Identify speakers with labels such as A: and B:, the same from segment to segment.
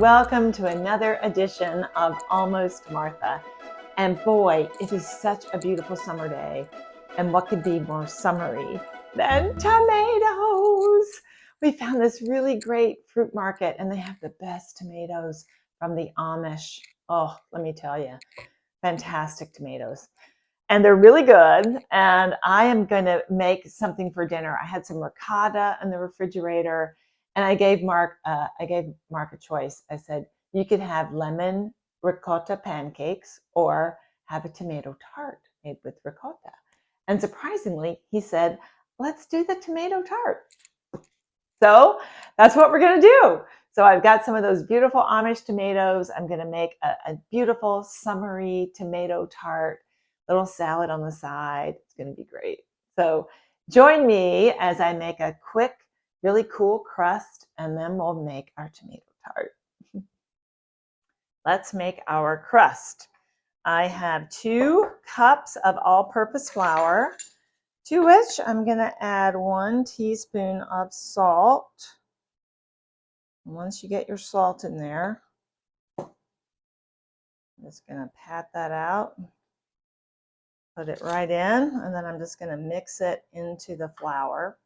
A: welcome to another edition of Almost Martha. And boy, it is such a beautiful summer day. And what could be more summery than tomatoes? We found this really great fruit market and they have the best tomatoes from the Amish. Oh, let me tell you, fantastic tomatoes. And they're really good. And I am going to make something for dinner. I had some ricotta in the refrigerator, and I gave Mark a choice. I said, you could have lemon ricotta pancakes or have a tomato tart made with ricotta. And surprisingly, he said, let's do the tomato tart. So that's what we're going to do. So I've got some of those beautiful Amish tomatoes. I'm going to make a beautiful summery tomato tart, little salad on the side. It's going to be great. So join me as I make a quick, really cool crust, and then we'll make our tomato tart. Let's make our crust. I have 2 cups of all-purpose flour, to which I'm going to add 1 teaspoon of salt. Once you get your salt in there, I'm just going to pat that out, put it right in, and then I'm just going to mix it into the flour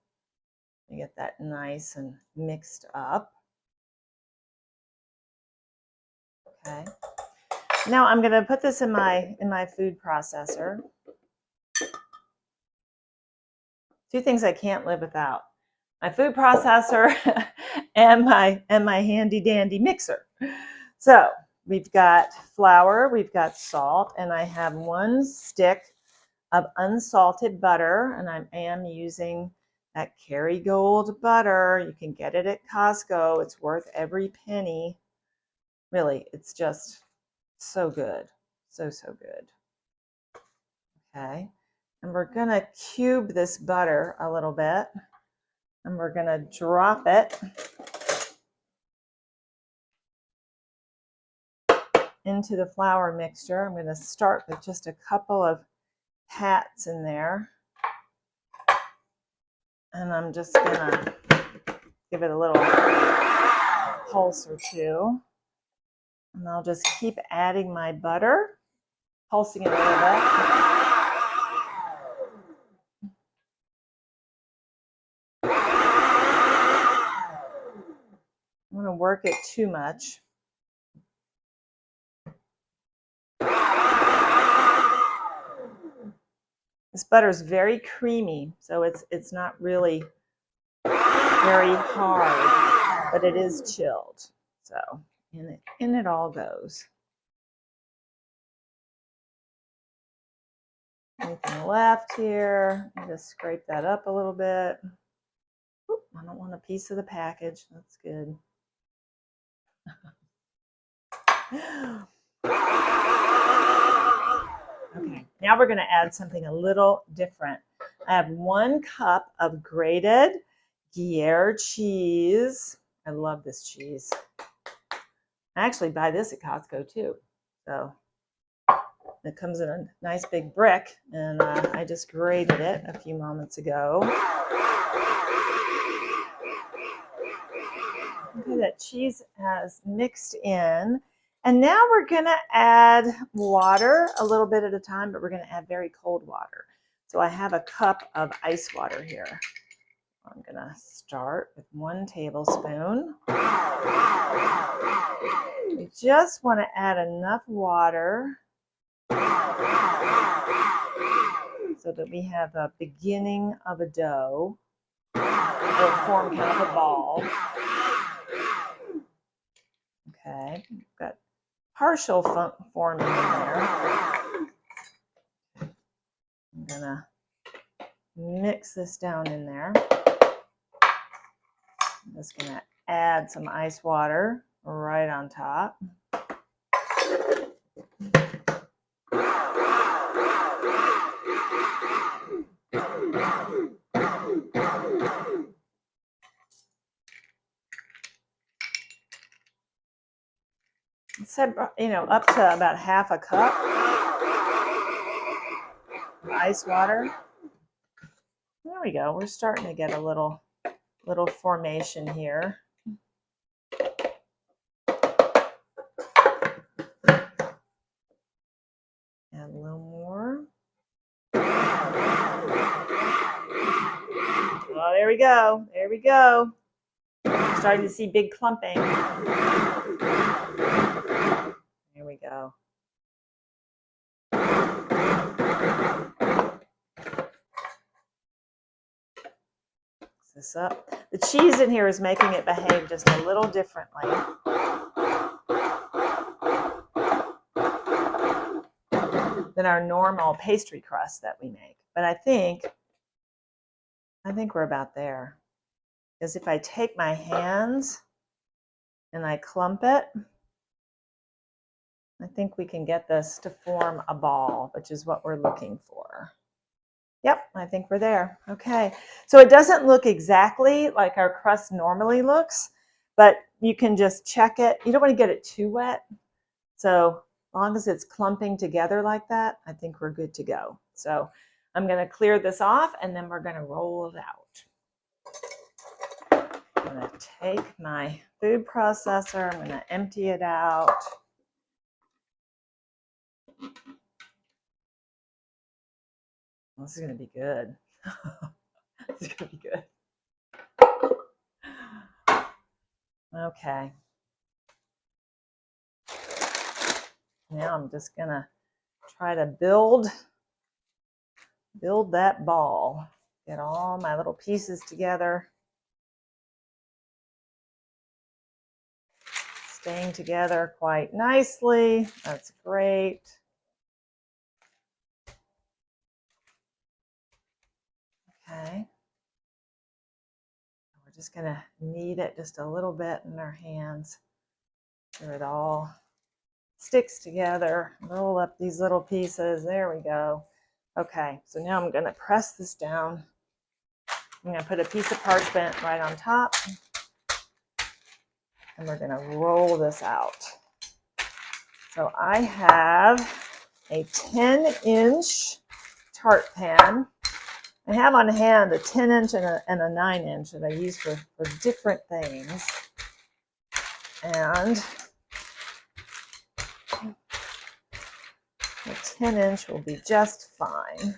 A: to get that nice and mixed up. Okay. Now I'm going to put this in my food processor. 2 things I can't live without: my food processor and my handy dandy mixer. So we've got flour, we've got salt, and I have 1 stick of unsalted butter, and I am using that Kerrygold butter. You can get it at Costco. It's worth every penny. Really, it's just so good. So good. Okay. And we're going to cube this butter a little bit, and we're going to drop it into the flour mixture. I'm going to start with just a couple of pats in there, and I'm just going to give it a little pulse or 2, and I'll just keep adding my butter, pulsing it a little bit. I don't want to work it too much. This butter is very creamy, so it's not really very hard, but it is chilled. So in it all goes. Anything left here? I just scrape that up a little bit. Oop, I don't want a piece of the package. That's good. Okay, now we're going to add something a little different. I have 1 cup of grated Gruyere cheese. I love this cheese. I actually buy this at Costco too. So it comes in a nice big brick, and I just grated it a few moments ago. Okay, that cheese has mixed in. And now we're going to add water a little bit at a time, but we're going to add very cold water. So I have a cup of ice water here. I'm going to start with 1 tablespoon. We just want to add enough water so that we have a beginning of a dough. It'll form kind of a ball. Okay, we've got partial forming in there. I'm going to mix this down in there. I'm just going to add some ice water right on top. Said, up to about half a cup of ice water. There we go. We're starting to get a little formation here. little more. Oh, there we go. There we go. I'm starting to see big clumping. There we go. Mix this up. The cheese in here is making it behave just a little differently than our normal pastry crust that we make. But I think we're about there. Because if I take my hands and I clump it, I think we can get this to form a ball, which is what we're looking for. Yep, I think we're there. Okay, so it doesn't look exactly like our crust normally looks, but you can just check it. You don't want to get it too wet. So as long as it's clumping together like that, I think we're good to go. So I'm going to clear this off and then we're going to roll it out. I'm going to take my food processor, I'm going to empty it out. This is going to be good. This is going to be good. Okay. Now I'm just going to try to build that ball. Get all my little pieces together. Staying together quite nicely. That's great. Okay. We're just going to knead it just a little bit in our hands so it all sticks together. Roll up these little pieces. There we go. Okay, so now I'm going to press this down. I'm going to put a piece of parchment right on top. And we're going to roll this out. So I have a 10-inch tart pan. I have on hand a 10-inch and a 9-inch that I use for different things. And the 10-inch will be just fine.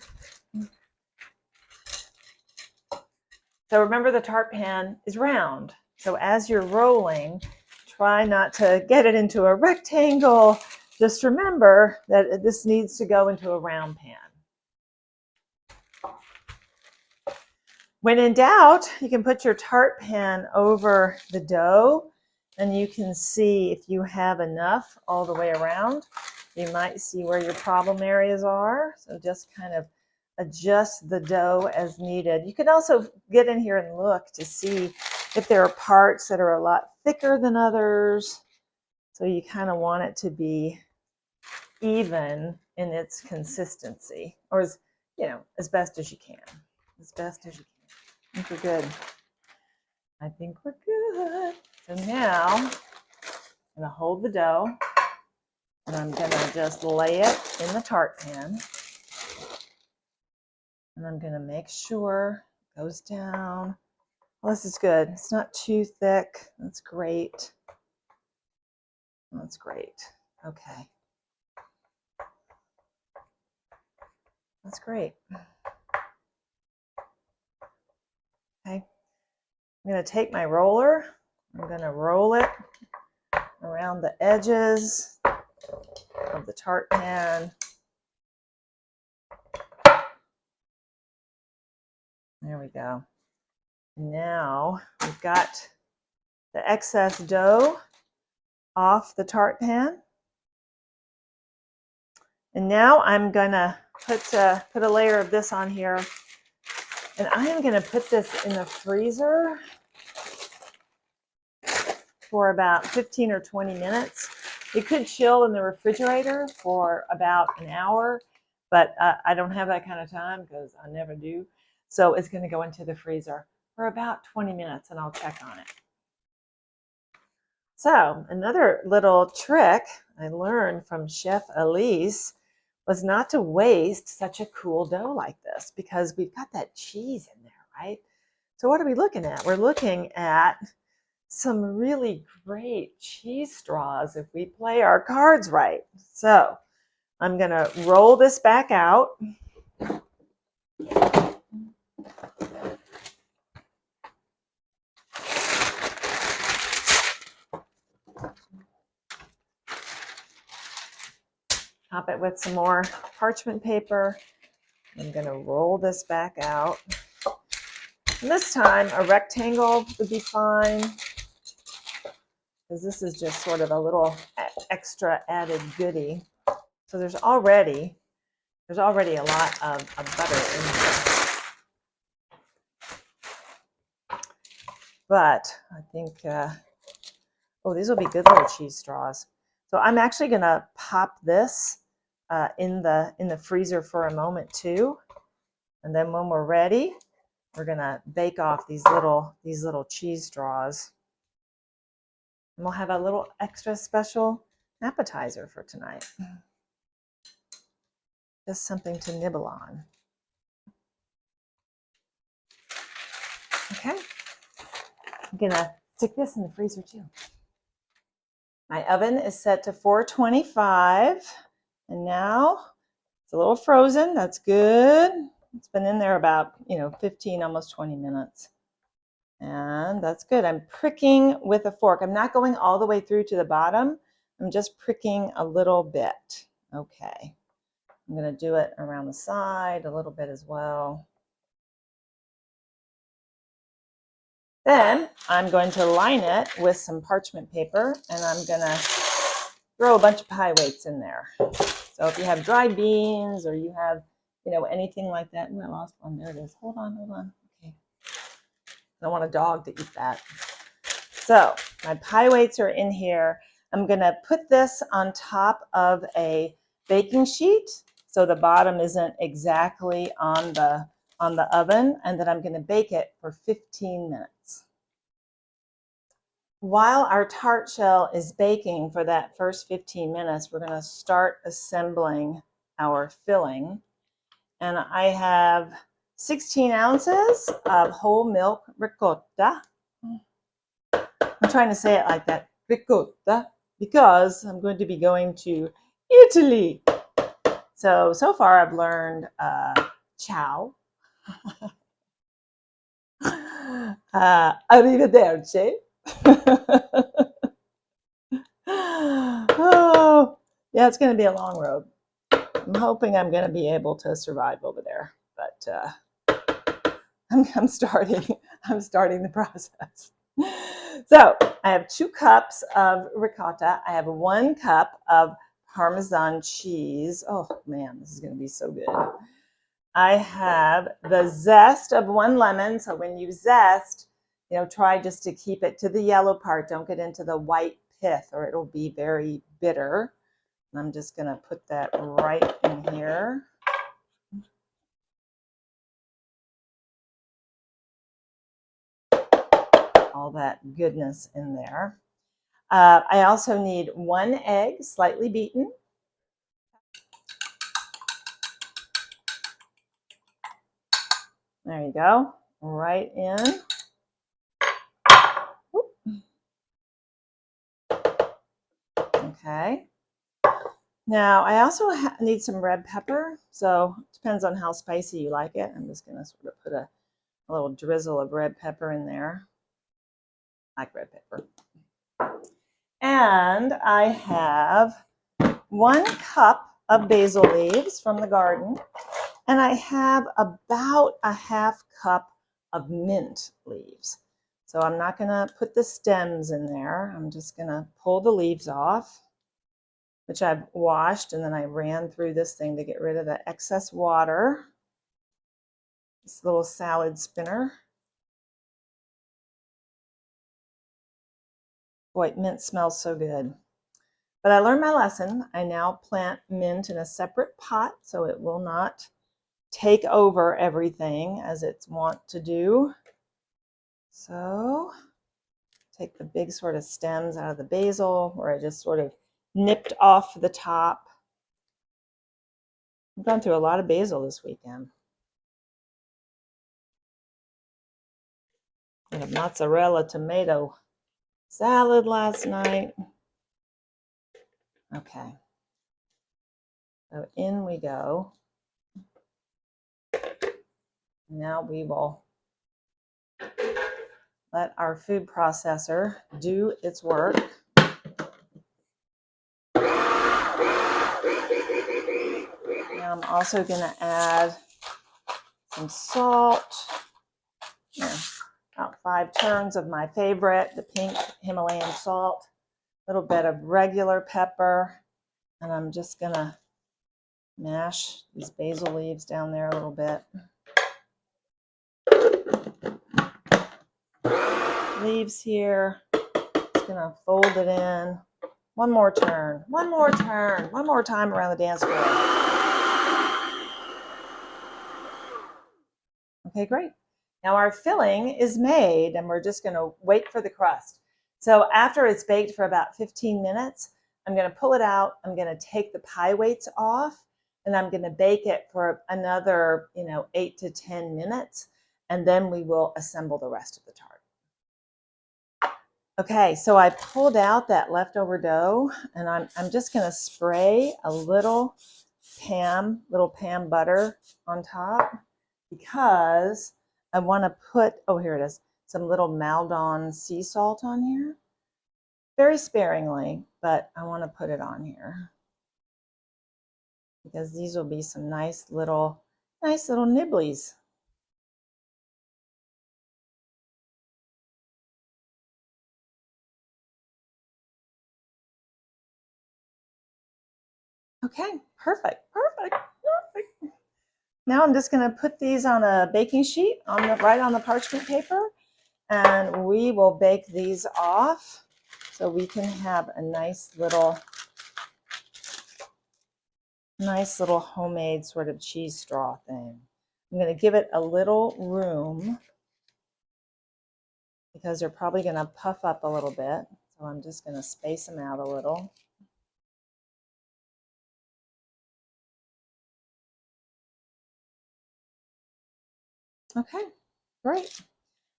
A: So remember, the tart pan is round. So as you're rolling, try not to get it into a rectangle. Just remember that this needs to go into a round pan. When in doubt, you can put your tart pan over the dough and you can see if you have enough all the way around. You might see where your problem areas are. So just kind of adjust the dough as needed. You can also get in here and look to see if there are parts that are a lot thicker than others. So you kind of want it to be even in its consistency, or as best as you can. As best as you can. I think we're good. I think we're good. So now I'm going to hold the dough and I'm going to just lay it in the tart pan. And I'm going to make sure it goes down. Well, this is good. It's not too thick. That's great. That's great. Okay. That's great. Okay. I'm going to take my roller. I'm going to roll it around the edges of the tart pan. There we go. Now we've got the excess dough off the tart pan. And now I'm gonna put a layer of this on here. And I am gonna put this in the freezer for about 15 or 20 minutes. It could chill in the refrigerator for about an hour, but I don't have that kind of time because I never do. So it's gonna go into the freezer for about 20 minutes and I'll check on it. So another little trick I learned from Chef Elise was not to waste such a cool dough like this because we've got that cheese in there, right? So what are we looking at? We're looking at some really great cheese straws if we play our cards right. So I'm going to roll this back out. Top it with some more parchment paper. I'm going to roll this back out. And this time a rectangle would be fine, because this is just sort of a little extra added goodie. So there's already a lot of butter in here. But I think, oh, these will be good little cheese straws. So I'm actually going to pop this in the freezer for a moment too. And then when we're ready, we're going to bake off these little cheese straws. And we'll have a little extra special appetizer for tonight. Just something to nibble on. Okay. I'm going to stick this in the freezer too. My oven is set to 425. And now it's a little frozen. That's good. It's been in there about, 15, almost 20 minutes. And that's good. I'm pricking with a fork. I'm not going all the way through to the bottom. I'm just pricking a little bit. Okay. I'm going to do it around the side a little bit as well. Then I'm going to line it with some parchment paper, and I'm going to throw a bunch of pie weights in there. So if you have dried beans or you have, anything like that. Ooh, I lost one. There it is. Hold on. Okay. I don't want a dog to eat that. So my pie weights are in here. I'm going to put this on top of a baking sheet so the bottom isn't exactly on the oven, and then I'm going to bake it for 15 minutes. While our tart shell is baking for that first 15 minutes, we're going to start assembling our filling. And I have 16 ounces of whole milk ricotta. I'm trying to say it like that, ricotta, because I'm going to be going to Italy. So far I've learned ciao, arrivederci. Oh, yeah, it's going to be a long road. I'm hoping I'm going to be able to survive over there, but I'm starting the process. So I have 2 cups of ricotta. I have 1 cup of Parmesan cheese. Oh man, this is going to be so good. I have the zest of 1 lemon. So when you zest, try just to keep it to the yellow part. Don't get into the white pith or it'll be very bitter. And I'm just going to put that right in here. All that goodness in there. I also need 1 egg, slightly beaten. There you go, right in. Okay. Now I also need some red pepper, so it depends on how spicy you like it. I'm just going to sort of put a little drizzle of red pepper in there. I like red pepper. And I have 1 cup of basil leaves from the garden, and I have about a ½ cup of mint leaves. So I'm not going to put the stems in there. I'm just going to pull the leaves off, which I've washed, and then I ran through this thing to get rid of the excess water. This little salad spinner. Boy, mint smells so good. But I learned my lesson. I now plant mint in a separate pot so it will not take over everything as it's wont to do. So take the big sort of stems out of the basil where I just sort of nipped off the top. I've gone through a lot of basil this weekend. I had mozzarella tomato salad last night. Okay. So in we go. Now we will let our food processor do its work. Now I'm also going to add some salt, about 5 turns of my favorite, the pink Himalayan salt, a little bit of regular pepper, and I'm just going to mash these basil leaves down there a little bit. Leaves here, just going to fold it in. One more turn, one more turn, one more time around the dance floor. Okay, great. Now our filling is made and we're just going to wait for the crust. So after it's baked for about 15 minutes, I'm going to pull it out. I'm going to take the pie weights off and I'm going to bake it for another, 8 to 10 minutes. And then we will assemble the rest of the tart. Okay, so I pulled out that leftover dough and I'm just going to spray a little Pam butter on top because I want to put, oh, here it is, some little Maldon sea salt on here. Very sparingly, but I want to put it on here because these will be some nice little nibblies. Okay, perfect. Now I'm just going to put these on a baking sheet right on the parchment paper, and we will bake these off so we can have a nice little homemade sort of cheese straw thing. I'm going to give it a little room because they're probably going to puff up a little bit. So I'm just going to space them out a little. Okay, great.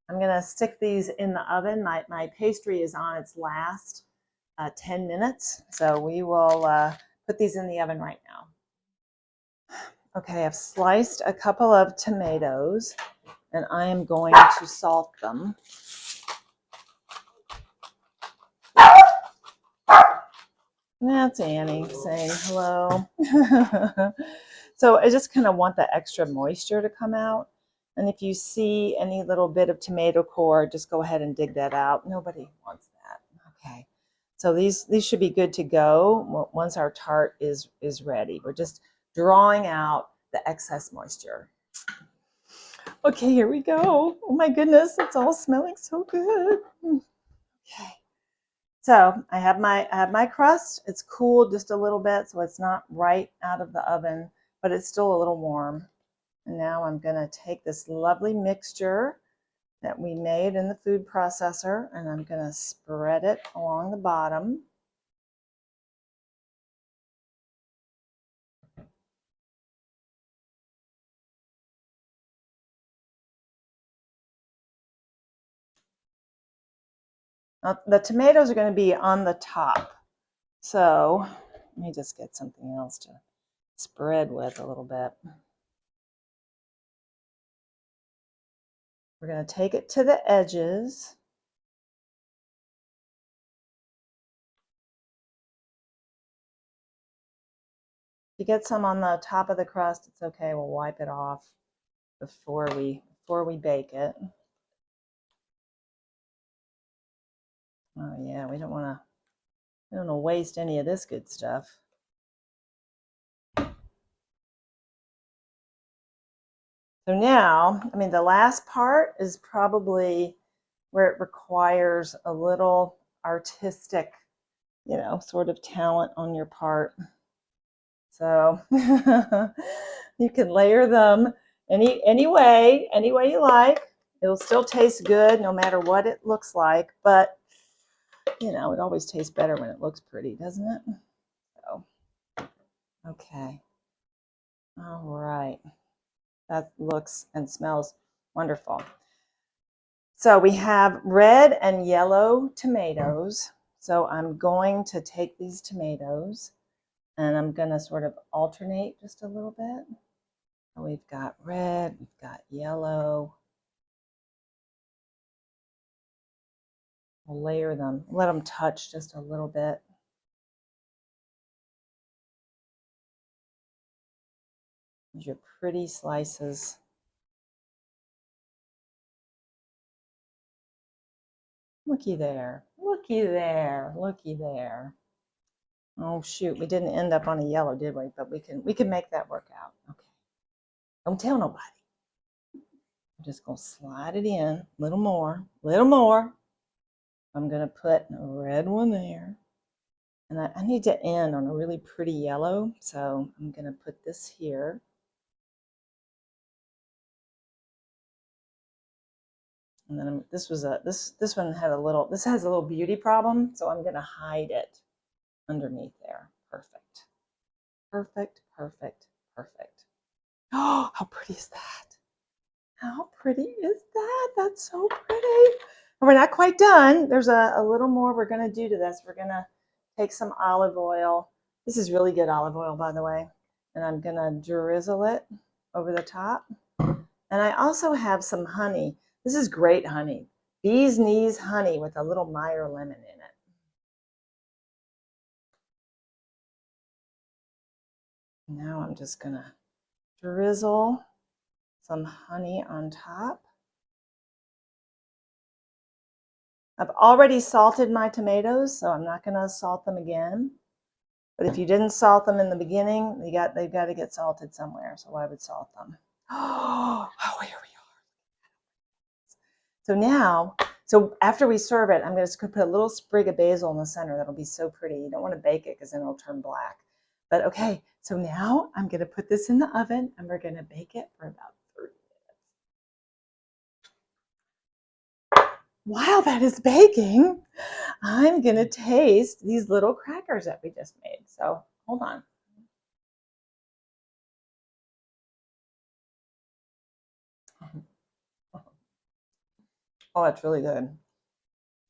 A: I'm going to stick these in the oven. My pastry is on its last 10 minutes. So we will put these in the oven right now. Okay, I've sliced a couple of tomatoes and I am going to salt them. That's Annie saying hello. So I just kind of want the extra moisture to come out. And if you see any little bit of tomato core, just go ahead and dig that out. Nobody wants that. Okay. So these should be good to go once our tart is ready. We're just drawing out the excess moisture. Okay, here we go. Oh my goodness, it's all smelling so good. Okay. So I have my crust. It's cooled just a little bit, so it's not right out of the oven, but it's still a little warm. And now I'm going to take this lovely mixture that we made in the food processor, and I'm going to spread it along the bottom. Now, the tomatoes are going to be on the top. So let me just get something else to spread with a little bit. We're going to take it to the edges. If you get some on the top of the crust, it's okay. We'll wipe it off before we bake it. Oh yeah, we don't want to waste any of this good stuff. So now, I mean, the last part is probably where it requires a little artistic, sort of talent on your part. So you can layer them any way you like. It'll still taste good no matter what it looks like, but it always tastes better when it looks pretty, doesn't it? So, okay. All right. That looks and smells wonderful. So we have red and yellow tomatoes. So I'm going to take these tomatoes And I'm gonna sort of alternate just a little bit. We've got red, we've got yellow. We'll layer them, let them touch just a little bit. There's your pretty slices. Looky there, looky there, looky there. Oh shoot, we didn't end up on a yellow, did we? But we can make that work out. Okay. Don't tell nobody. I'm just gonna slide it in a little more, little more. I'm gonna put a red one there. And I need to end on a really pretty yellow, so I'm gonna put this here. And then this one had a little, this has a little beauty problem, so I'm gonna hide it underneath there. Perfect. Perfect, perfect, perfect. Oh, how pretty is that? How pretty is that? That's so pretty. And we're not quite done. There's a little more we're gonna do to this. We're gonna take some olive oil. This is really good olive oil, by the way. And I'm gonna drizzle it over the top. And I also have some honey. This is great honey. Bee's Knees honey with a little Meyer lemon in it. Now I'm just gonna drizzle some honey on top. I've already salted my tomatoes, so I'm not gonna salt them again. But if you didn't salt them in the beginning, they've got to get salted somewhere, so I would salt them. Oh, here we are. So now, so after we serve it, I'm just going to put a little sprig of basil in the center. That'll be so pretty. You don't want to bake it because then it'll turn black. But okay, so now I'm going to put this in the oven and we're going to bake it for about 30 minutes. While that is baking, I'm going to taste these little crackers that we just made. So hold on. Oh, that's really good.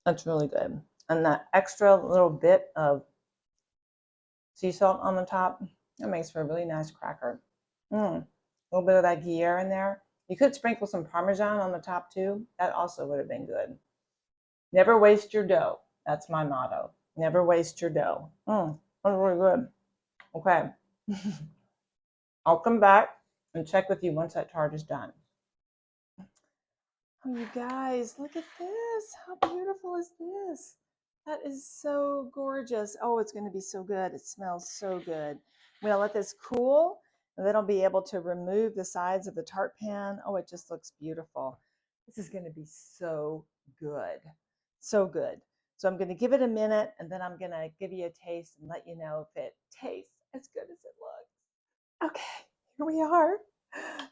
A: That's really good. And that extra little bit of sea salt on the top, that makes for a really nice cracker. A little bit of that Gruyere in there. You could sprinkle some Parmesan on the top too. That also would have been good. Never waste your dough. That's my motto. Never waste your dough. That's really good. Okay. I'll come back and check with you once that tart is done. Oh, you guys, look at this. How beautiful is this? That is so gorgeous. Oh, it's going to be so good. It smells so good. I'm going to let this cool, and then I'll be able to remove the sides of the tart pan. Oh, it just looks beautiful. This is going to be so good. So good. So I'm going to give it a minute, and then I'm going to give you a taste and let you know if it tastes as good as it looks. Okay, here we are.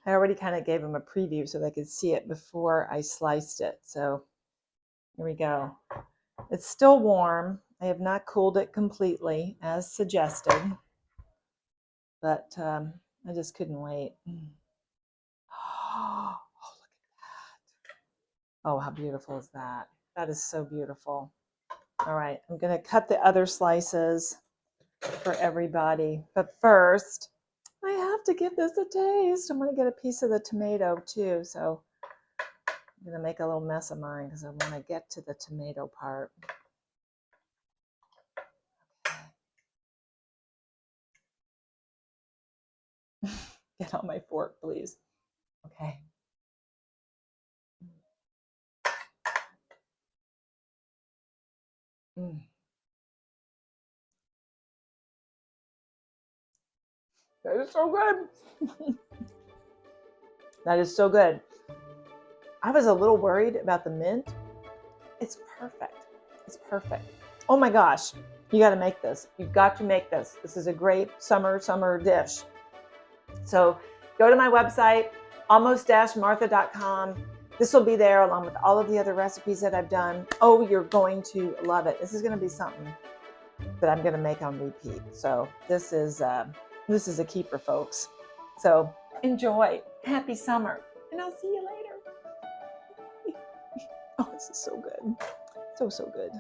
A: I already kind of gave them a preview so they could see it before I sliced it. So here we go. It's still warm. I have not cooled it completely as suggested, but I just couldn't wait. Oh, look at that. Oh, how beautiful is that? That is so beautiful. All right, I'm going to cut the other slices for everybody. But first, I have to give this a taste. I'm going to get a piece of the tomato too. So I'm going to make a little mess of mine because I want to get to the tomato part. Get on my fork, please. Okay. That is so good. That is so good. I was a little worried about the mint. It's perfect. It's perfect. Oh my gosh. You got to make this. You've got to make this. This is a great summer dish. So go to my website, almost-martha.com. This will be there along with all of the other recipes that I've done. Oh, you're going to love it. This is going to be something that I'm going to make on repeat. So this is a keeper, folks. So enjoy. Happy summer. And I'll see you later. Oh, this is so good. So good.